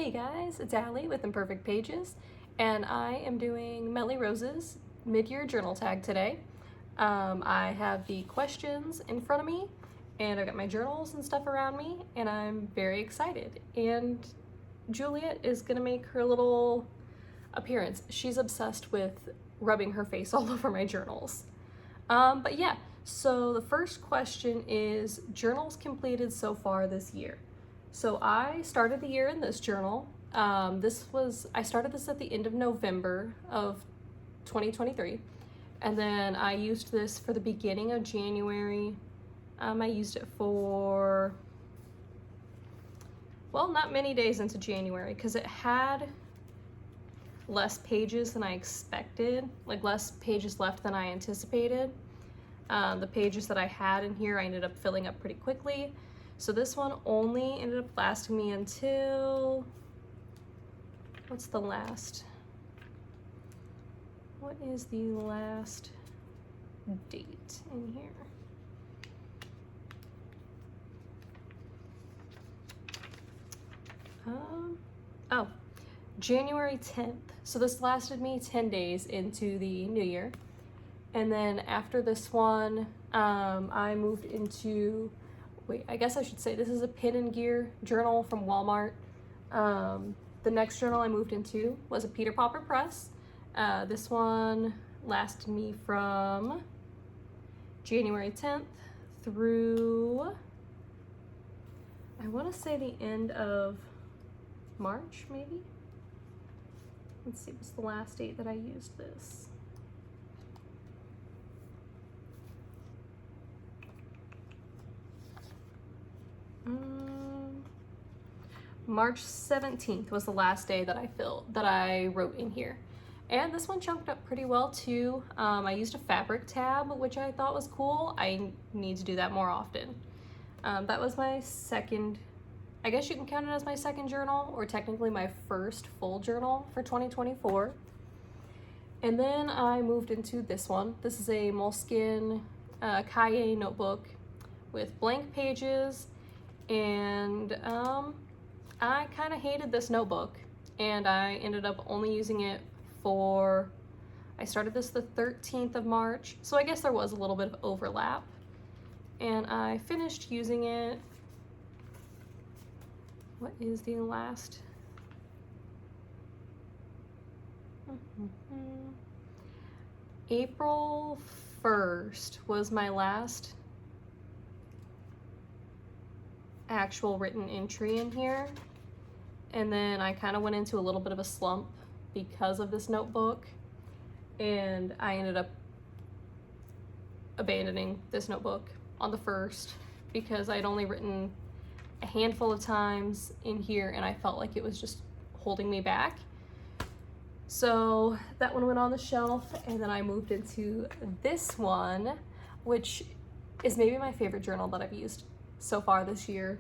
Hey guys, it's Alli with Imperfect Pages, and I am doing Melly Rose's mid-year journal tag today. I have the questions in front of me, and I've got my journals and stuff around me, and I'm very excited. And Juliet is gonna make her little appearance. She's obsessed with rubbing her face all over my journals. But yeah, so the first question is journals completed so far this year. So I started the year in this journal. I started this at the end of November of 2023. And then I used this for the beginning of January. I used it for, well, not many days into January because it had less pages than I expected, like less pages left than I anticipated. The pages that I had in here, I ended up filling up pretty quickly. So this one only ended up lasting me until, what's the last? What is the last date in here? Oh, January 10th. So this lasted me 10 days into the new year. And then after this one, I moved into, I guess I should say this is a Pin and Gear journal from Walmart. The next journal I moved into was a Peter Popper Press. This one lasted me from January 10th through, I want to say the end of March, maybe? Let's see, what's the last date that I used this? March 17th was the last day that I wrote in here. And this one chunked up pretty well too. I used a fabric tab, which I thought was cool. I need to do that more often. That was my second, I guess you can count it as my second journal, or technically my first full journal for 2024. And then I moved into this one. This is a Moleskine Cahier notebook with blank pages, and I kind of hated this notebook, and I ended up only using it for, I started this the 13th of March, so I guess there was a little bit of overlap, and I finished using it, what is the last? April 1st was my last actual written entry in here, and then I kind of went into a little bit of a slump because of this notebook, and I ended up abandoning this notebook on the 1st because I'd only written a handful of times in here and I felt like it was just holding me back. So that one went on the shelf, and then I moved into this one, which is maybe my favorite journal that I've used so far this year.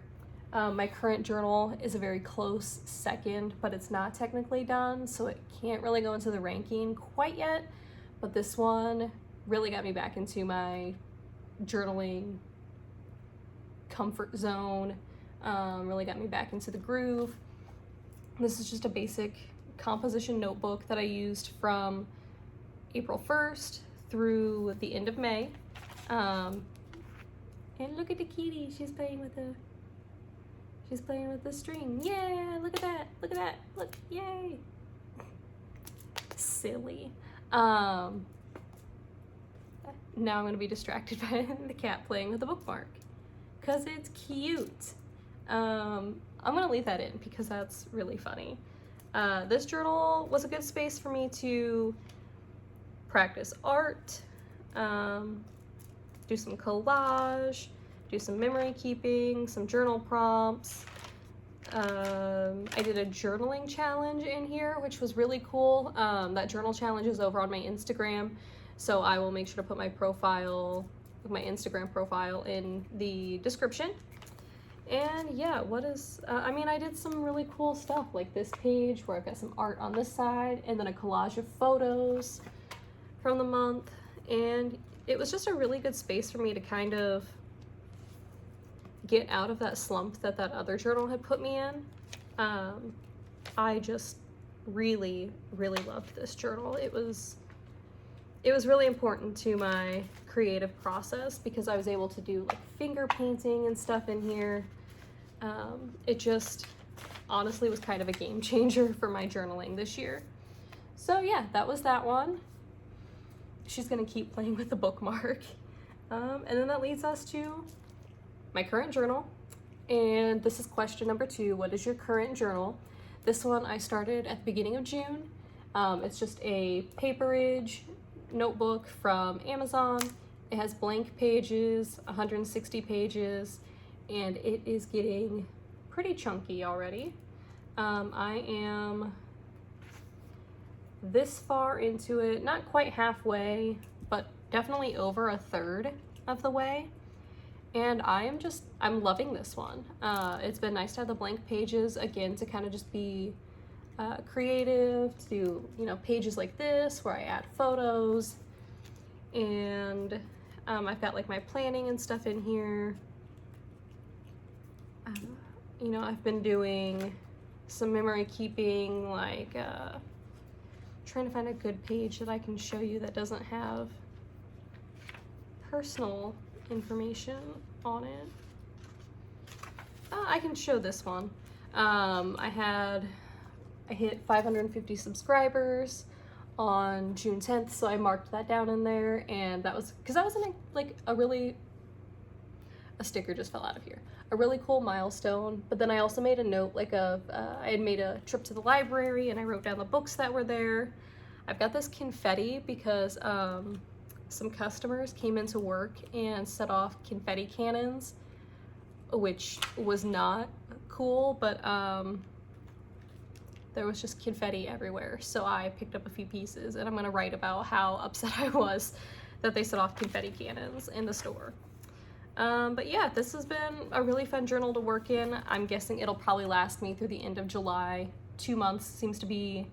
My current journal is a very close second, but it's not technically done, so it can't really go into the ranking quite yet. But this one really got me back into my journaling comfort zone, really got me back into the groove. This is just a basic composition notebook that I used from April 1st through the end of May. And look at the kitty, she's playing with the string. Yeah, look at that, look, yay. Silly. Now I'm gonna be distracted by the cat playing with the bookmark because it's cute. I'm gonna leave that in because that's really funny. This journal was a good space for me to practice art, do some collage, do some memory keeping, some journal prompts. I did a journaling challenge in here, which was really cool. That journal challenge is over on my Instagram, so I will make sure to put my profile, my Instagram profile, in the description. And yeah, I mean, I did some really cool stuff, like this page where I've got some art on this side, and then a collage of photos from the month, and it was just a really good space for me to kind of get out of that slump that other journal had put me in. I just really, really loved this journal. It was really important to my creative process because I was able to do like finger painting and stuff in here. It just honestly was kind of a game changer for my journaling this year. So yeah, that was that one. She's gonna keep playing with the bookmark. And then that leads us to my current journal. And this is question number 2. What is your current journal? This one I started at the beginning of June. It's just a paperage notebook from Amazon. It has blank pages, 160 pages, and it is getting pretty chunky already. I am this far into it, not quite halfway, but definitely over a third of the way. And I'm loving this one. It's been nice to have the blank pages again to kind of just be creative, to do, you know, pages like this where I add photos. And I've got like my planning and stuff in here. You know, I've been doing some memory keeping, like trying to find a good page that I can show you that doesn't have personal information on it. I can show this one. I hit 550 subscribers on June 10th, so I marked that down in there, and that was because that was like a sticker just fell out of here. A really cool milestone. But then I also made a note like I had made a trip to the library and I wrote down the books that were there. I've got this confetti because some customers came into work and set off confetti cannons, which was not cool, but there was just confetti everywhere. So I picked up a few pieces and I'm gonna write about how upset I was that they set off confetti cannons in the store. But yeah, this has been a really fun journal to work in. I'm guessing it'll probably last me through the end of July. 2 months seems to be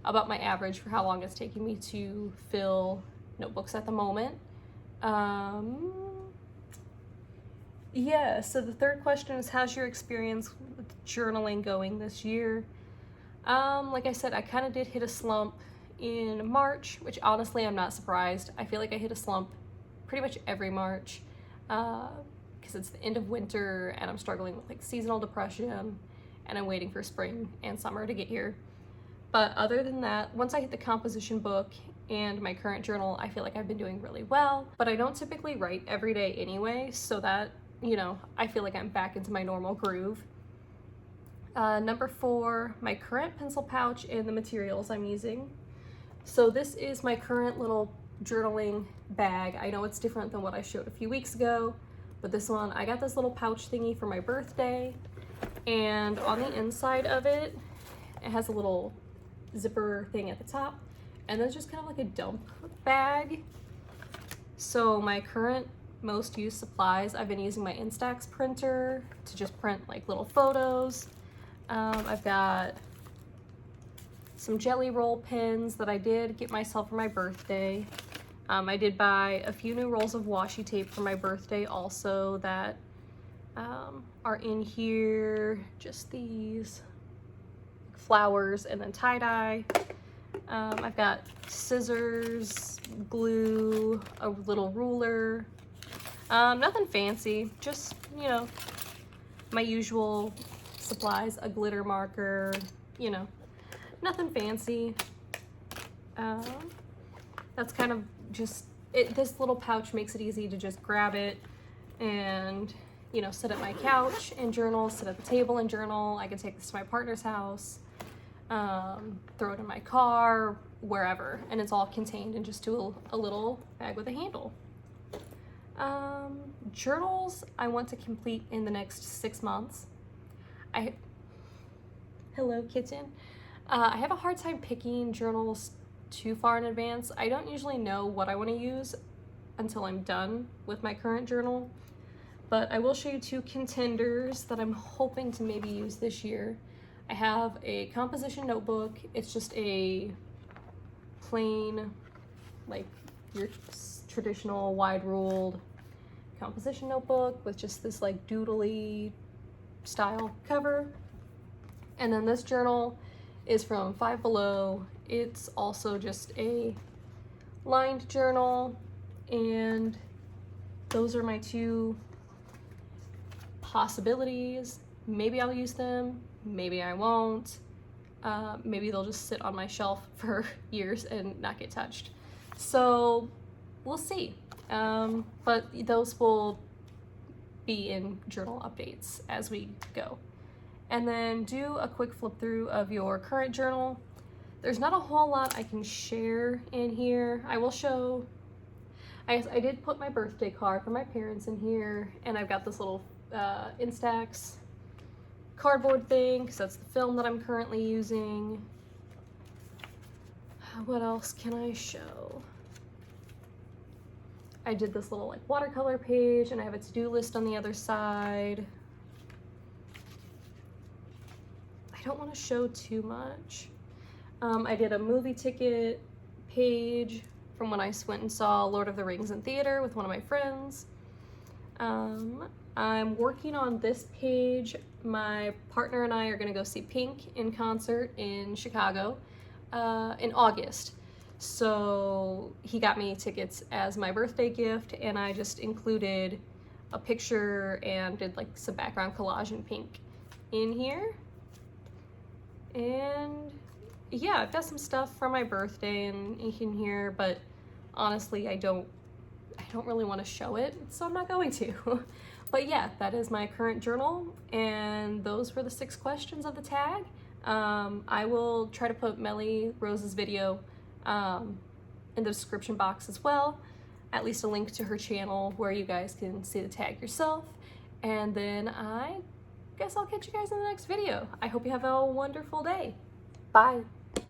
about my average for how long it's taking me to fill notebooks at the moment. Yeah, so the third question is, how's your experience with journaling going this year? Like I said, I kind of did hit a slump in March, which honestly I'm not surprised. I feel like I hit a slump pretty much every March because it's the end of winter and I'm struggling with like seasonal depression and I'm waiting for spring and summer to get here. But other than that, once I hit the composition book and my current journal, I feel like I've been doing really well. But I don't typically write every day anyway, so that, you know, I feel like I'm back into my normal groove. Number 4, my current pencil pouch and the materials I'm using. So this is my current little journaling bag. I know it's different than what I showed a few weeks ago, but this one, I got this little pouch thingy for my birthday, and on the inside of it, it has a little zipper thing at the top, and then just kind of like a dump bag. So my current most used supplies, I've been using my Instax printer to just print like little photos. I've got some jelly roll pens that I did get myself for my birthday. I did buy a few new rolls of washi tape for my birthday also that are in here. Just these flowers and then tie-dye. I've got scissors, glue, a little ruler. Nothing fancy, just, you know, my usual supplies, a glitter marker, you know, nothing fancy. That's kind of just it. This little pouch makes it easy to just grab it and, you know, sit at my couch and journal, sit at the table and journal. I can take this to my partner's house, throw it in my car, wherever, and it's all contained in just a little bag with a handle. Journals I want to complete in the next 6 months. Hello, kitten. I have a hard time picking journals too far in advance. I don't usually know what I want to use until I'm done with my current journal, but I will show you 2 contenders that I'm hoping to maybe use this year. I have a composition notebook. It's just a plain, like your traditional wide-ruled composition notebook with just this like doodly style cover. And then this journal is from Five Below. It's also just a lined journal, and those are my two possibilities. Maybe I'll use them, maybe I won't. Maybe they'll just sit on my shelf for years and not get touched. So we'll see. But those will be in journal updates as we go. And then do a quick flip through of your current journal. There's not a whole lot I can share in here. I will show, I did put my birthday card for my parents in here, and I've got this little Instax cardboard thing, because that's the film that I'm currently using. What else can I show? I did this little like watercolor page, and I have a to-do list on the other side. I don't want to show too much. I did a movie ticket page from when I went and saw Lord of the Rings in theater with one of my friends. I'm working on this page. My partner and I are gonna go see Pink in concert in Chicago in August. So he got me tickets as my birthday gift, and I just included a picture and did like some background collage in pink in here. And yeah, I've got some stuff for my birthday and in here, but honestly, I don't really want to show it, so I'm not going to. But yeah, that is my current journal, and those were the 6 questions of the tag. I will try to put Melly Rose's video in the description box as well, at least a link to her channel where you guys can see the tag yourself. And then I guess I'll catch you guys in the next video. I hope you have a wonderful day. Bye.